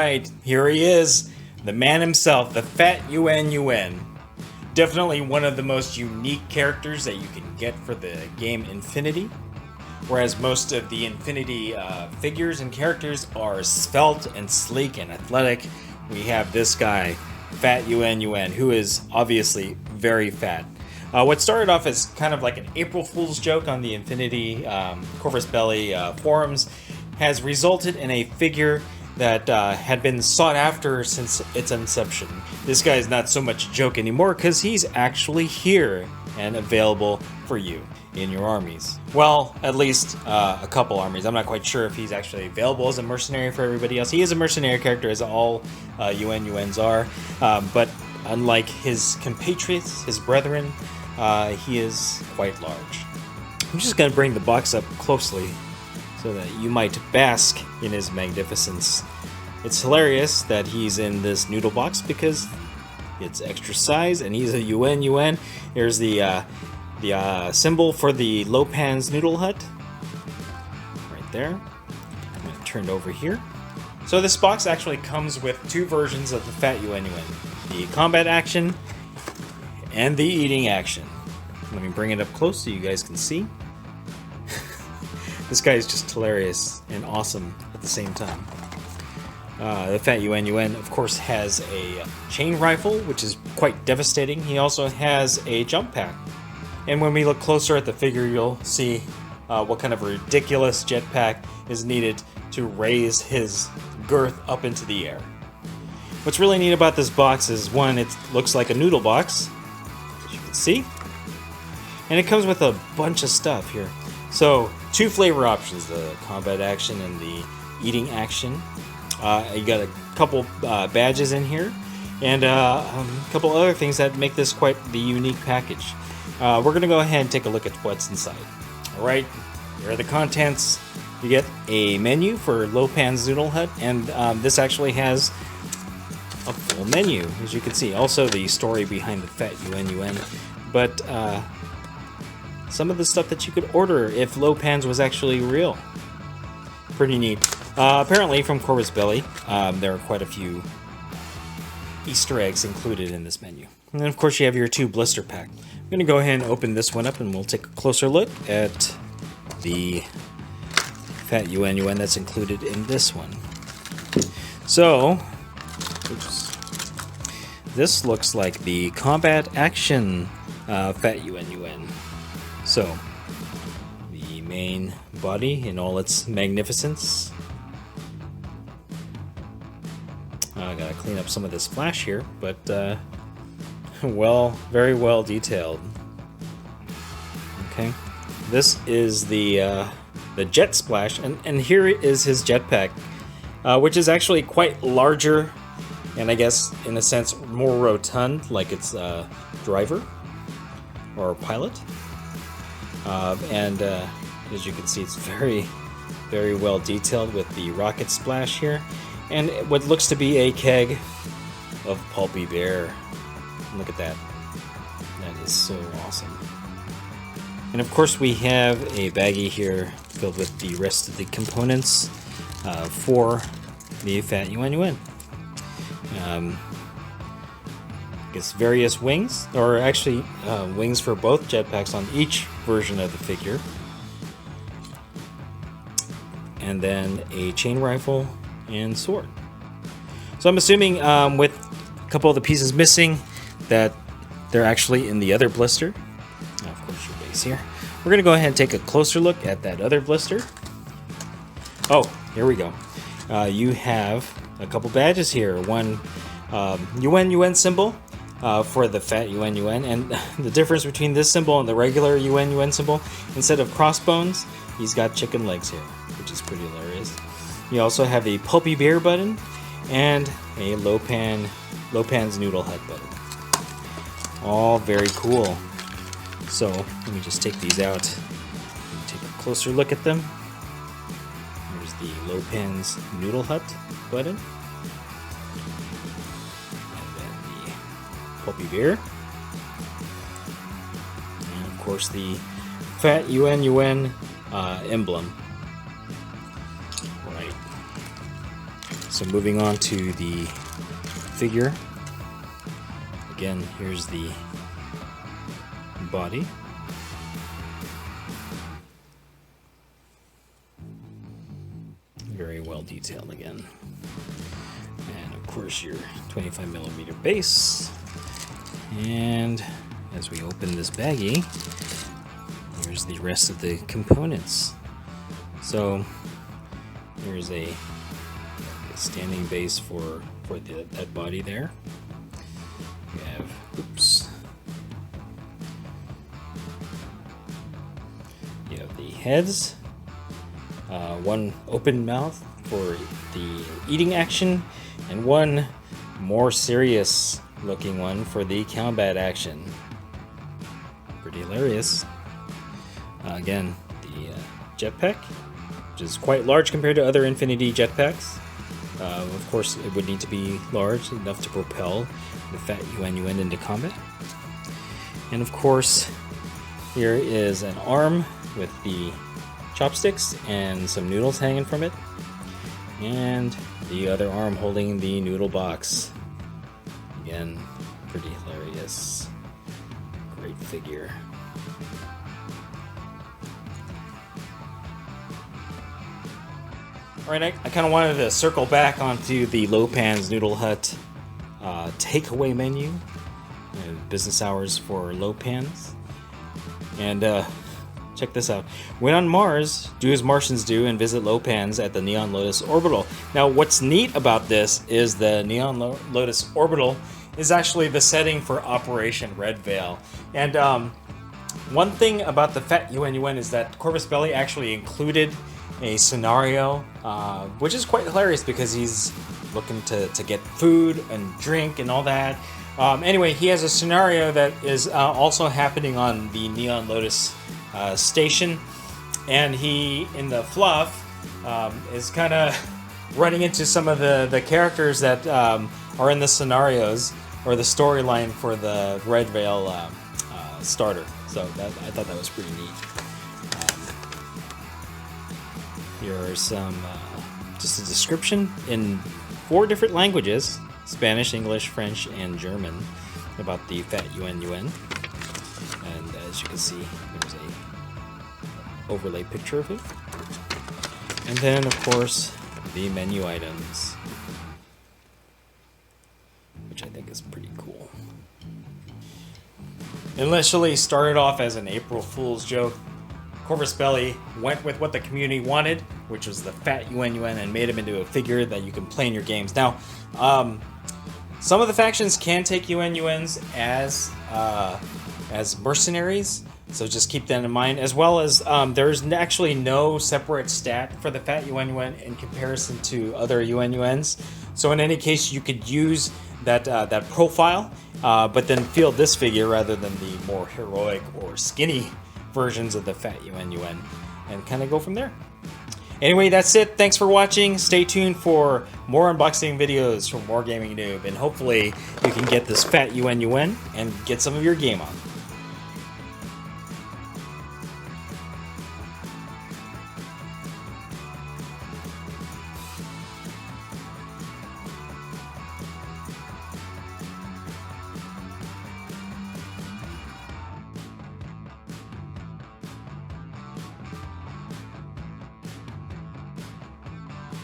right, here he is, the man himself, the fat Yuan Yuan. Definitely one of the most unique characters that you can get for the game Infinity. Whereas most of the Infinity figures and characters are svelte and sleek and athletic, we have this guy, Fat Yuan Yuan, who is obviously very fat. What started off as kind of like an April Fool's joke on the Infinity Corvus Belli forums has resulted in a figure that had been sought after since its inception. This guy is not so much a joke anymore because he's actually here and available for you in your armies. Well, at least a couple armies. I'm not quite sure if he's actually available as a mercenary for everybody else. He is a mercenary character, as all Yuan Yuans are, but unlike his compatriots, his brethren, he is quite large. I'm just going to bring the box up closely so that you might bask in his magnificence. It's hilarious that he's in this noodle box because it's extra size and he's a Yuan Yuan. Here's the symbol for the Lopan's noodle hut right there. I'm going to turn it over here. So this box actually comes with two versions of the Fat Yuan Yuan. The combat action and the eating action. Let me bring it up close so you guys can see. This guy is just hilarious and awesome at the same time. The Fat Yuan Yuan, of course, has a chain rifle, which is quite devastating. He also has a jump pack. And when we look closer at the figure, you'll see what kind of ridiculous jetpack is needed to raise his girth up into the air. What's really neat about this box is, one, it looks like a noodle box, as you can see. And it comes with a bunch of stuff here. So, two flavor options, the combat action and the eating action. You got a couple badges in here, and a couple other things that make this quite the unique package. We're going to go ahead and take a look at what's inside. Alright, here are the contents. You get a menu for Lopan's Noodle Hut, and this actually has a full menu, as you can see. Also, the story behind the Fat Yuan Yuan. But some of the stuff that you could order if Lopan's was actually real. Pretty neat. Apparently, from Corvus Belli, there are quite a few Easter eggs included in this menu. And then, of course, you have your two blister pack. I'm going to go ahead and open this one up, and we'll take a closer look at the Fat Yuan Yuan that's included in this one. So, this looks like the combat action Fat Yuan Yuan. So, the main body in all its magnificence. I gotta clean up some of this flash here, but well, very well detailed. Okay, this is the jet splash, and here is his jetpack, which is actually quite larger, and I guess in a sense more rotund, like its driver or pilot. And as you can see, it's very, very well detailed with the rocket splash here, and what looks to be a keg of pulpy beer. Look at that. That is so awesome. And of course we have a baggie here filled with the rest of the components for the Fat Yuan Yuan. I guess various wings, or actually wings for both jetpacks on each version of the figure. And then a chain rifle and sword. So I'm assuming with a couple of the pieces missing that they're actually in the other blister. Now, of course, your base here. We're going to go ahead and take a closer look at that other blister. Oh, here we go. You have a couple badges here. One Yuan Yuan symbol for the Fat Yuan Yuan, and the difference between this symbol and the regular Yuan Yuan symbol, instead of crossbones, he's got chicken legs here, which is pretty hilarious. You also have the Pulpy Bear button and a Lopan's Noodle Hut button. All very cool. So let me just take these out and take a closer look at them. Here's the Lopan's Noodle Hut button. And then the Pulpy Bear. And of course the Fat Yuan Yuan emblem. So moving on to the figure. Again, here's the body. Very well detailed again. And of course your 25mm base. And as we open this baggie, here's the rest of the components. So here's a standing base for that body there. We have, oops. You have the heads. One open mouth for the eating action, and one more serious looking one for the combat action. Pretty hilarious. Again, the jetpack, which is quite large compared to other Infinity jetpacks. Of course, it would need to be large enough to propel the fat Yuan Yuan into combat. And of course, here is an arm with the chopsticks and some noodles hanging from it, and the other arm holding the noodle box. Again, pretty hilarious. Great figure. Alright, I kind of wanted to circle back onto the Lopan's Noodle Hut takeaway menu. Business hours for Lopan's. And check this out. When on Mars, do as Martians do and visit Lopan's at the Neon Lotus Orbital. Now, what's neat about this is the Neon Lotus Orbital is actually the setting for Operation Red Veil. And one thing about the Fat Yuan Yuan is that Corvus Belli actually included a scenario, which is quite hilarious because he's looking to get food and drink and all that. Anyway, he has a scenario that is also happening on the Neon Lotus station, and he, in the fluff, is kind of running into some of the characters that are in the scenarios or the storyline for the Red Veil starter. So I thought that was pretty neat. Here are some, just a description in 4 different languages: Spanish, English, French, and German, about the Fat Yuan Yuan. And as you can see, there's a overlay picture of it. And then, of course, the menu items, which I think is pretty cool. Initially started off as an April Fool's joke, Corvus Belli went with what the community wanted, which was the Fat Yuan Yuan, and made him into a figure that you can play in your games. Now, some of the factions can take Yuan Yuans as mercenaries, so just keep that in mind. As well as there's actually no separate stat for the Fat Yuan Yuan in comparison to other Yuan Yuans. So in any case, you could use that profile, but then field this figure rather than the more heroic or skinny versions of the Fat Yuan Yuan, and kind of go from there. Anyway, that's it. Thanks for watching. Stay tuned for more unboxing videos from More Gaming Noob, and hopefully you can get this Fat Yuan Yuan and get some of your game on.